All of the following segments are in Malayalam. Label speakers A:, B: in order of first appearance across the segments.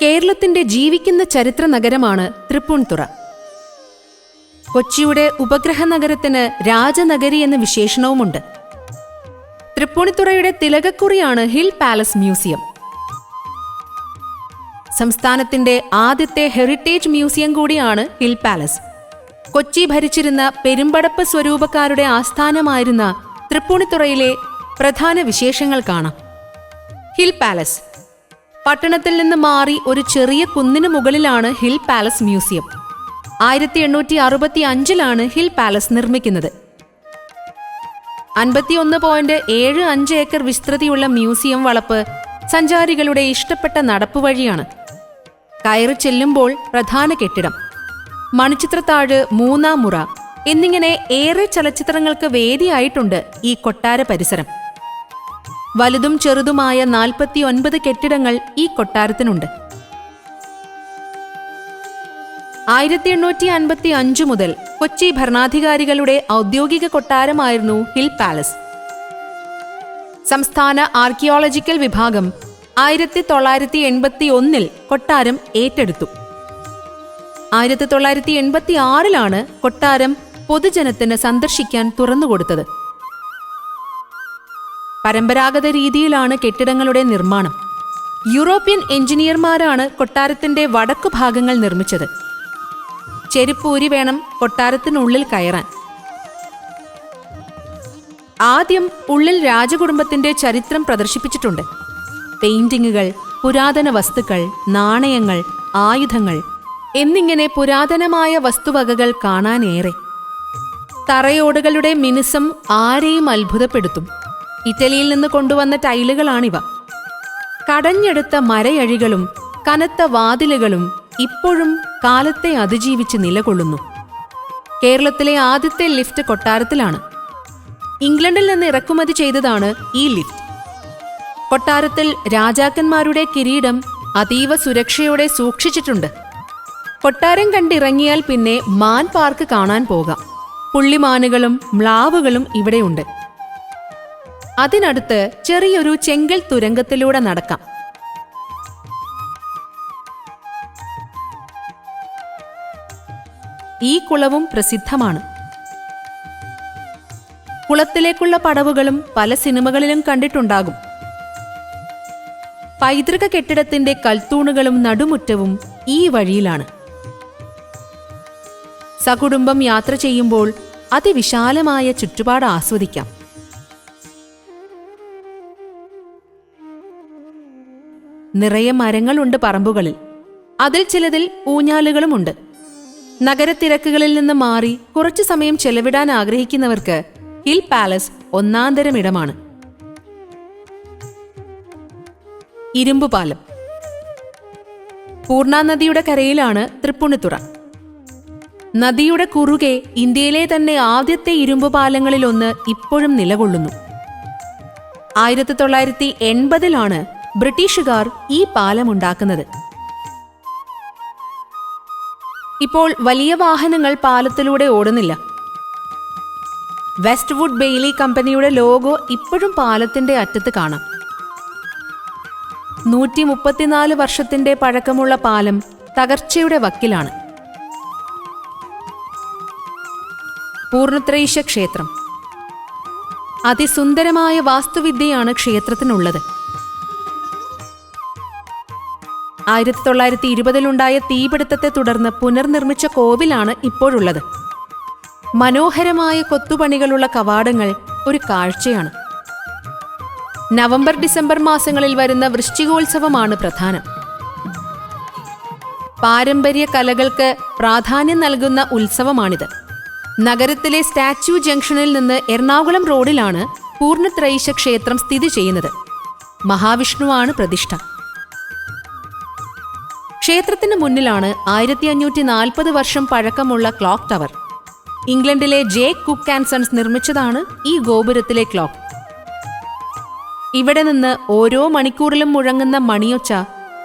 A: കേരളത്തിന്റെ ജീവിക്കുന്ന ചരിത്ര നഗരമാണ് തൃപ്പൂണിത്തുറ. കൊച്ചിയുടെ ഉപഗ്രഹ നഗരത്തിന് രാജനഗരി എന്ന വിശേഷണവുമുണ്ട്. തൃപ്പൂണിത്തുറയുടെ തിലകക്കുറിയാണ് ഹിൽ പാലസ് മ്യൂസിയം. സംസ്ഥാനത്തിന്റെ ആദ്യത്തെ ഹെറിറ്റേജ് മ്യൂസിയം കൂടിയാണ് ഹിൽ പാലസ്. കൊച്ചി ഭരിച്ചിരുന്ന പെരുമ്പടപ്പ് സ്വരൂപക്കാരുടെ ആസ്ഥാനമായിരുന്ന തൃപ്പൂണിത്തുറയിലെ പ്രധാന വിശേഷങ്ങൾ കാണാം. ഹിൽ പാലസ് പട്ടണത്തിൽ നിന്ന് മാറി ഒരു ചെറിയ കുന്നിനു മുകളിലാണ് hill palace museum. 1865 hill palace നിർമ്മിക്കുന്നത്. 51.75 ഏക്കർ വിസ്തൃതിയുള്ള മ്യൂസിയം വളപ്പ് സഞ്ചാരികളുടെ ഇഷ്ടപ്പെട്ട നടപ്പുവഴിയാണ്. കയറി ചെല്ലുമ്പോൾ പ്രധാന കെട്ടിടം, മണിച്ചിത്രത്താഴ്, മൂന്നാം മുറ എന്നിങ്ങനെ ഏറെ ചലച്ചിത്രങ്ങൾക്ക് വേദിയായിട്ടുണ്ട് ഈ കൊട്ടാര പരിസരം. വലുതും ചെറുതുമായ 49 കെട്ടിടങ്ങൾ ഈ കൊട്ടാരത്തിനുണ്ട്. 1855 മുതൽ കൊച്ചി ഭരണാധികാരികളുടെ ഔദ്യോഗിക കൊട്ടാരമായിരുന്നു ഹിൽ പാലസ്. സംസ്ഥാന ആർക്കിയോളജിക്കൽ വിഭാഗം 1981 കൊട്ടാരം ഏറ്റെടുത്തു. 1986 കൊട്ടാരം പൊതുജനത്തിന് സന്ദർശിക്കാൻ തുറന്നുകൊടുത്തത്. പരമ്പരാഗത രീതിയിലാണ് കെട്ടിടങ്ങളുടെ നിർമ്മാണം. യൂറോപ്യൻ എഞ്ചിനീയർമാരാണ് കൊട്ടാരത്തിന്റെ വടക്കു ഭാഗങ്ങൾ നിർമ്മിച്ചത്. ചെരുപ്പൂരി വേണം കൊട്ടാരത്തിനുള്ളിൽ കയറാൻ. ആദ്യം ഉള്ളിൽ രാജകുടുംബത്തിന്റെ ചരിത്രം പ്രദർശിപ്പിച്ചിട്ടുണ്ട്. പെയിന്റിങ്ങുകൾ, പുരാതന വസ്തുക്കൾ, നാണയങ്ങൾ, ആയുധങ്ങൾ എന്നിങ്ങനെ പുരാതനമായ വസ്തുവകകൾ കാണാനേറെ. തറയോടുകളുടെ മിനുസം ആരെയും അത്ഭുതപ്പെടുത്തും. ഇറ്റലിയിൽ നിന്ന് കൊണ്ടുവന്ന ടൈലുകളാണിവ. കടഞ്ഞെടുത്ത മരയഴികളും കനത്ത വാതിലുകളും ഇപ്പോഴും കാലത്തെ അതിജീവിച്ച് നിലകൊള്ളുന്നു. കേരളത്തിലെ ആദ്യത്തെ ലിഫ്റ്റ് കൊട്ടാരത്തിലാണ്. ഇംഗ്ലണ്ടിൽ നിന്ന് ഇറക്കുമതി ചെയ്തതാണ് ഈ ലിഫ്റ്റ്. കൊട്ടാരത്തിൽ രാജാക്കന്മാരുടെ കിരീടം അതീവ സുരക്ഷയോടെ സൂക്ഷിച്ചിട്ടുണ്ട്. കൊട്ടാരം കണ്ടിറങ്ങിയാൽ പിന്നെ മാൻ പാർക്ക് കാണാൻ പോകാം. പുള്ളിമാനുകളും മ്ലാവുകളും ഇവിടെയുണ്ട്. അതിനടുത്ത് ചെറിയൊരു ചെങ്കൽ തുരങ്കത്തിലൂടെ നടക്കാം. ഈ കുളവും പ്രസിദ്ധമാണ്. കുളത്തിലേക്കുള്ള പടവുകളും പല സിനിമകളിലും കണ്ടിട്ടുണ്ടാകും. പൈതൃക കെട്ടിടത്തിന്റെ കൽത്തൂണുകളും നടുമുറ്റവും ഈ വഴിയിലാണ്. സകുടുംബം യാത്ര ചെയ്യുമ്പോൾ അതിവിശാലമായ ചുറ്റുപാട് ആസ്വദിക്കാം. നിറയെ മരങ്ങളുണ്ട് പറമ്പുകളിൽ. അതിൽ ചിലതിൽ ഊഞ്ഞാലുകളുമുണ്ട്. നഗരത്തിരക്കുകളിൽ നിന്ന് മാറി കുറച്ചു സമയം ചെലവിടാൻ ആഗ്രഹിക്കുന്നവർക്ക് ഹിൽ പാലസ് ഒന്നാന്തരം ഇടമാണ്. ഇരുമ്പുപാലം. പൂർണ്ണ നദിയുടെ കരയിലാണ് തൃപ്പൂണിത്തുറ. നദിയുടെ കുറുകെ ഇന്ത്യയിലെ തന്നെ ആദ്യത്തെ ഇരുമ്പുപാലങ്ങളിലൊന്ന് ഇപ്പോഴും നിലകൊള്ളുന്നു. 1980 ബ്രിട്ടീഷുകാർ ഈ പാലമുണ്ടാക്കുന്നത്. ഇപ്പോൾ വലിയ വാഹനങ്ങൾ പാലത്തിലൂടെ ഓടുന്നില്ല. വെസ്റ്റ്വുഡ് ബെയ്ലി കമ്പനിയുടെ ലോഗോ ഇപ്പോഴും പാലത്തിന്റെ അറ്റത്ത് കാണാം. 134 വർഷത്തിന്റെ പഴക്കമുള്ള പാലം തകർച്ചയുടെ വക്കിലാണ്. പൂർണ്ണത്രയീശ ക്ഷേത്രം. അതിസുന്ദരമായ വാസ്തുവിദ്യയാണ് ക്ഷേത്രത്തിനുള്ളത്. 1920 തീപിടുത്തത്തെ തുടർന്ന് പുനർനിർമ്മിച്ച കോവിലാണ് ഇപ്പോഴുള്ളത്. മനോഹരമായ കൊത്തുപണികളുള്ള കവാടങ്ങൾ ഒരു കാഴ്ചയാണ്. നവംബർ ഡിസംബർ മാസങ്ങളിൽ വരുന്ന വൃശ്ചികോത്സവമാണ് പ്രധാനം. പാരമ്പര്യ കലകൾക്ക് പ്രാധാന്യം നൽകുന്ന ഉത്സവമാണിത്. നഗരത്തിലെ സ്റ്റാച്യു ജംഗ്ഷനിൽ നിന്ന് എറണാകുളം റോഡിലാണ് പൂർണ്ണത്രയീശ ക്ഷേത്രം സ്ഥിതി ചെയ്യുന്നത്. മഹാവിഷ്ണുവാണ് പ്രതിഷ്ഠ. ക്ഷേത്രത്തിന് മുന്നിലാണ് 1540 വർഷം പഴക്കമുള്ള ക്ലോക്ക് ടവർ. ഇംഗ്ലണ്ടിലെ ജെ കുക്ക് ആൻഡ് സൺസ് നിർമ്മിച്ചതാണ് ഈ ഗോപുരത്തിലെ ക്ലോക്ക്. ഇവിടെ നിന്ന് ഓരോ മണിക്കൂറിലും മുഴങ്ങുന്ന മണിയൊച്ച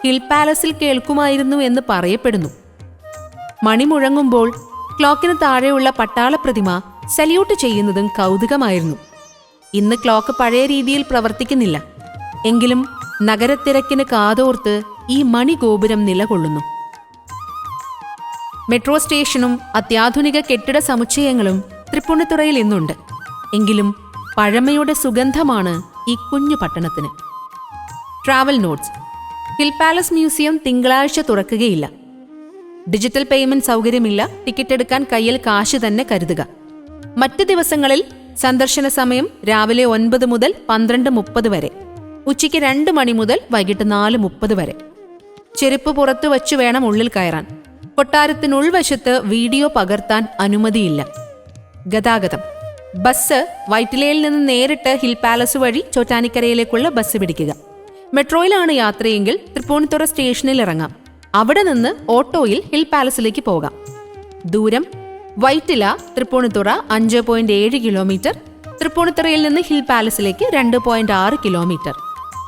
A: ഹിൽ പാലസിൽ കേൾക്കുമായിരുന്നു എന്ന് പറയപ്പെടുന്നു. മണി മുഴങ്ങുമ്പോൾ ക്ലോക്കിന് താഴെയുള്ള പട്ടാള പ്രതിമ സല്യൂട്ട് ചെയ്യുന്നതും കൗതുകമായിരുന്നു. ഇന്ന് ക്ലോക്ക് പഴയ രീതിയിൽ പ്രവർത്തിക്കുന്നില്ല. എങ്കിലും നഗരത്തിരക്കിന് കാതോർത്ത് ഈ മണിഗോപുരം നിലകൊള്ളുന്നു. മെട്രോ സ്റ്റേഷനും അത്യാധുനിക കെട്ടിട സമുച്ചയങ്ങളും തൃപ്പൂണിത്തുറയിൽ ഇന്നുണ്ട്. എങ്കിലും പഴമയുടെ സുഗന്ധമാണ് ഈ കുഞ്ഞു പട്ടണത്തിന്. Travel notes. Hill palace museum തിങ്കളാഴ്ച തുറക്കുകയില്ല. ഡിജിറ്റൽ പേയ്മെന്റ് സൗകര്യമില്ല. ടിക്കറ്റ് എടുക്കാൻ കയ്യിൽ കാശ് തന്നെ കരുതുക. മറ്റ് ദിവസങ്ങളിൽ സന്ദർശന സമയം രാവിലെ 9 മുതൽ 12:30 വരെ, ഉച്ചയ്ക്ക് 2 മണി മുതൽ വൈകിട്ട് 4:30 വരെ. ചെരുപ്പ് പുറത്തു വച്ചു വേണം ഉള്ളിൽ കയറാൻ. കൊട്ടാരത്തിനുൾവശത്ത് വീഡിയോ പകർത്താൻ അനുമതിയില്ല. ഗതാഗതം. ബസ് വൈറ്റിലയിൽ നിന്ന് നേരിട്ട് ഹിൽ പാലസ് വഴി ചോറ്റാനിക്കരയിലേക്കുള്ള ബസ് പിടിക്കുക. മെട്രോയിലാണ് യാത്രയെങ്കിൽ തൃപ്പൂണിത്തുറ സ്റ്റേഷനിൽ ഇറങ്ങാം. അവിടെ നിന്ന് ഓട്ടോയിൽ ഹിൽ പാലസിലേക്ക് പോകാം. ദൂരം: വൈറ്റില തൃപ്പൂണിത്തുറ 5.7 കിലോമീറ്റർ, തൃപ്പൂണിത്തുറയിൽ നിന്ന് ഹിൽ പാലസിലേക്ക് 2.6 കിലോമീറ്റർ.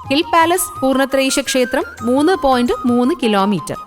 A: ഹിൽ പാലസ് പൂർണ്ണത്രയീശ ക്ഷേത്രം 3.3 കിലോമീറ്റർ.